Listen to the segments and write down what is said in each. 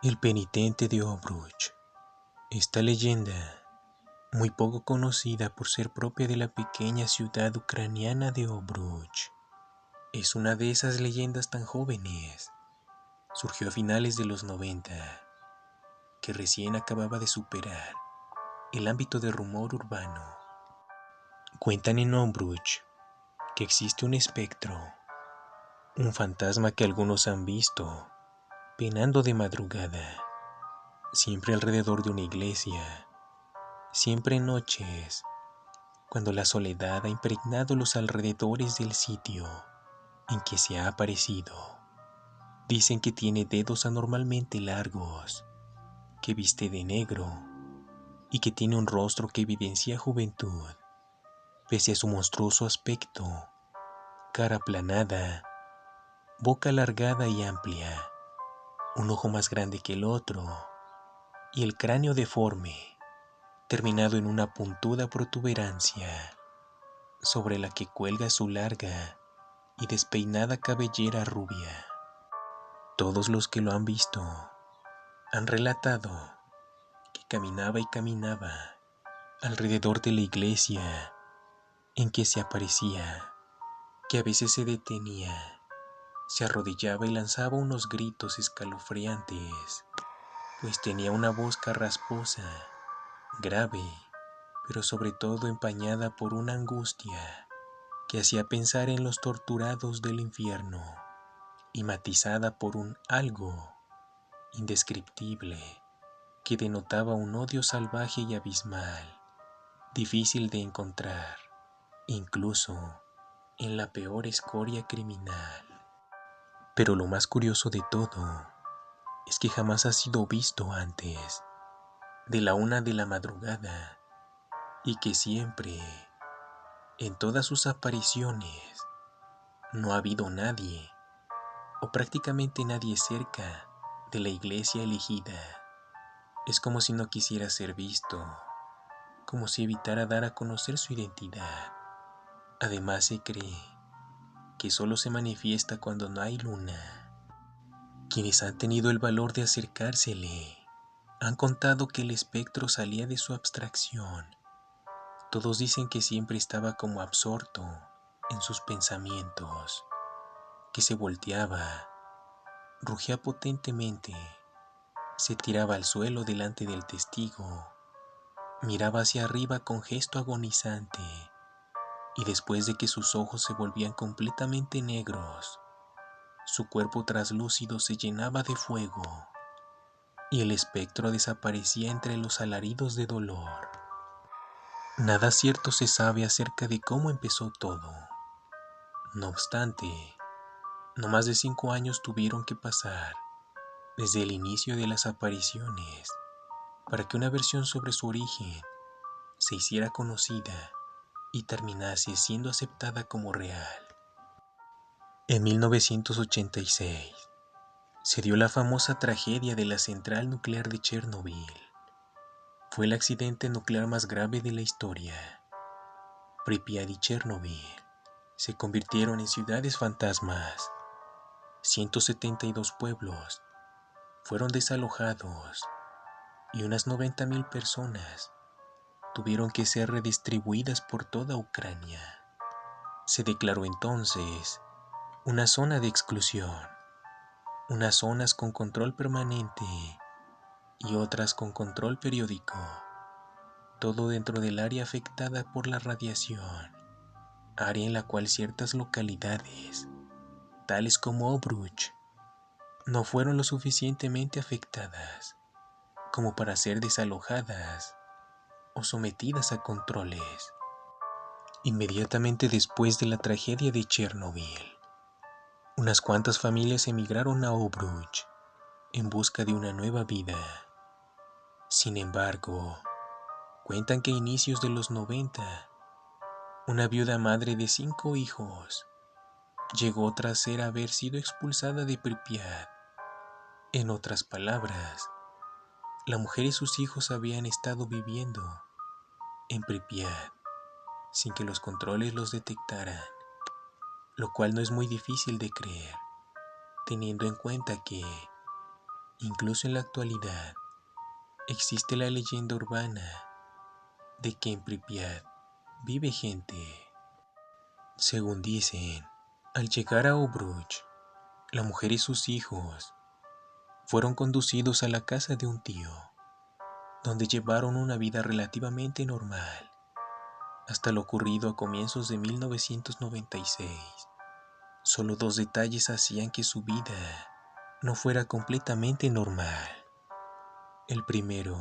El penitente de Obruch. Esta leyenda, muy poco conocida por ser propia de la pequeña ciudad ucraniana de Obruch, es una de esas leyendas tan jóvenes. Surgió a finales de los 90, que recién acababa de superar el ámbito de rumor urbano. Cuentan en Obruch que existe un espectro, un fantasma que algunos han visto penando de madrugada, siempre alrededor de una iglesia, siempre en noches, cuando la soledad ha impregnado los alrededores del sitio en que se ha aparecido. Dicen que tiene dedos anormalmente largos, que viste de negro y que tiene un rostro que evidencia juventud, pese a su monstruoso aspecto, cara aplanada, boca alargada y amplia, un ojo más grande que el otro y el cráneo deforme, terminado en una puntuda protuberancia, sobre la que cuelga su larga y despeinada cabellera rubia. Todos los que lo han visto han relatado que caminaba y caminaba alrededor de la iglesia en que se aparecía, que a veces se detenía, se arrodillaba y lanzaba unos gritos escalofriantes, pues tenía una voz carrasposa, grave, pero sobre todo empañada por una angustia que hacía pensar en los torturados del infierno y matizada por un algo indescriptible que denotaba un odio salvaje y abismal, difícil de encontrar, incluso en la peor escoria criminal. Pero lo más curioso de todo es que jamás ha sido visto antes de la 1 de la madrugada y que siempre, en todas sus apariciones, no ha habido nadie o prácticamente nadie cerca de la iglesia elegida. Es como si no quisiera ser visto, como si evitara dar a conocer su identidad. Además se cree que solo se manifiesta cuando no hay luna. Quienes han tenido el valor de acercársele han contado que el espectro salía de su abstracción. Todos dicen que siempre estaba como absorto en sus pensamientos, que se volteaba, rugía potentemente, se tiraba al suelo delante del testigo, miraba hacia arriba con gesto agonizante, y después de que sus ojos se volvían completamente negros, su cuerpo traslúcido se llenaba de fuego, y el espectro desaparecía entre los alaridos de dolor. Nada cierto se sabe acerca de cómo empezó todo. No obstante, no más de 5 años tuvieron que pasar desde el inicio de las apariciones para que una versión sobre su origen se hiciera conocida y terminase siendo aceptada como real. En 1986 se dio la famosa tragedia de la central nuclear de Chernobyl. Fue el accidente nuclear más grave de la historia. Pripyat y Chernobyl se convirtieron en ciudades fantasmas. 172 pueblos fueron desalojados y unas 90,000 personas tuvieron que ser redistribuidas por toda Ucrania. Se declaró entonces una zona de exclusión, unas zonas con control permanente y otras con control periódico, todo dentro del área afectada por la radiación, área en la cual ciertas localidades, tales como Obruch, no fueron lo suficientemente afectadas como para ser desalojadas o sometidas a controles. Inmediatamente después de la tragedia de Chernobyl, unas cuantas familias emigraron a Obruch en busca de una nueva vida. Sin embargo, cuentan que a inicios de los 90, una viuda madre de 5 hijos llegó tras haber sido expulsada de Pripyat. En otras palabras, la mujer y sus hijos habían estado viviendo en Pripyat sin que los controles los detectaran, lo cual no es muy difícil de creer, teniendo en cuenta que Incluso en la actualidad existe la leyenda urbana de que en Pripyat vive gente. Según dicen, al llegar a Obruch, la mujer y sus hijos fueron conducidos a la casa de un tío, donde llevaron una vida relativamente normal, hasta lo ocurrido a comienzos de 1996. Solo dos detalles hacían que su vida no fuera completamente normal. El primero,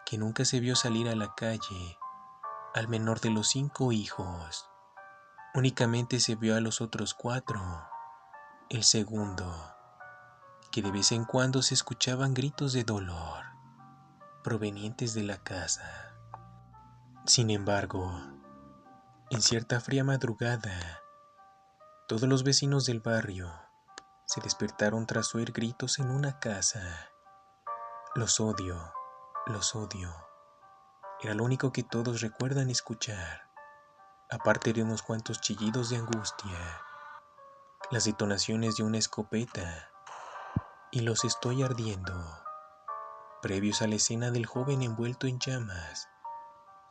que nunca se vio salir a la calle al menor de los 5 hijos. Únicamente se vio a los otros 4. El segundo, que de vez en cuando se escuchaban gritos de dolor provenientes de la casa. Sin embargo, en cierta fría madrugada, todos los vecinos del barrio se despertaron tras oír gritos en una casa. Los odio, los odio. Era lo único que todos recuerdan escuchar, aparte de unos cuantos chillidos de angustia, las detonaciones de una escopeta y los estoy ardiendo, previos a la escena del joven envuelto en llamas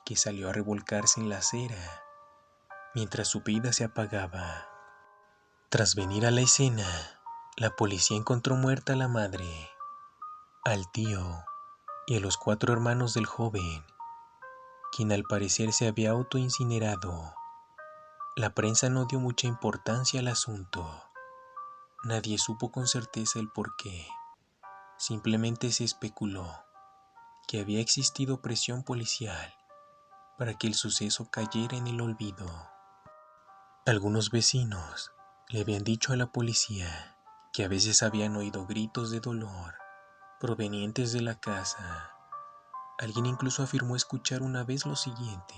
que salió a revolcarse en la acera mientras su vida se apagaba. Tras venir a la escena, la policía encontró muerta a la madre, al tío y a los 4 hermanos del joven, quien al parecer se había autoincinerado. La prensa no dio mucha importancia al asunto. Nadie supo con certeza el porqué. Simplemente se especuló que había existido presión policial para que el suceso cayera en el olvido. Algunos vecinos le habían dicho a la policía que a veces habían oído gritos de dolor provenientes de la casa. Alguien incluso afirmó escuchar una vez lo siguiente: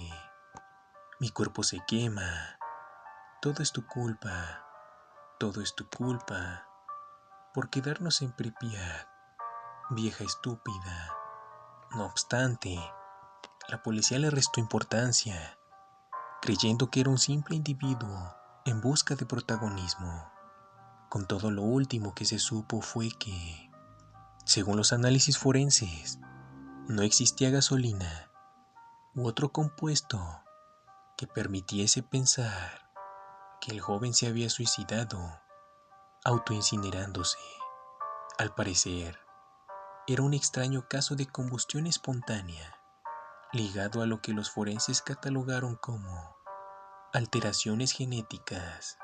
mi cuerpo se quema, todo es tu culpa, todo es tu culpa, por quedarnos en Pripyat, vieja estúpida. No obstante, la policía le restó importancia, creyendo que era un simple individuo en busca de protagonismo. Con todo, lo último que se supo fue que, según los análisis forenses, no existía gasolina u otro compuesto que permitiese pensar que el joven se había suicidado autoincinerándose. Al parecer, era un extraño caso de combustión espontánea, ligado a lo que los forenses catalogaron como alteraciones genéticas.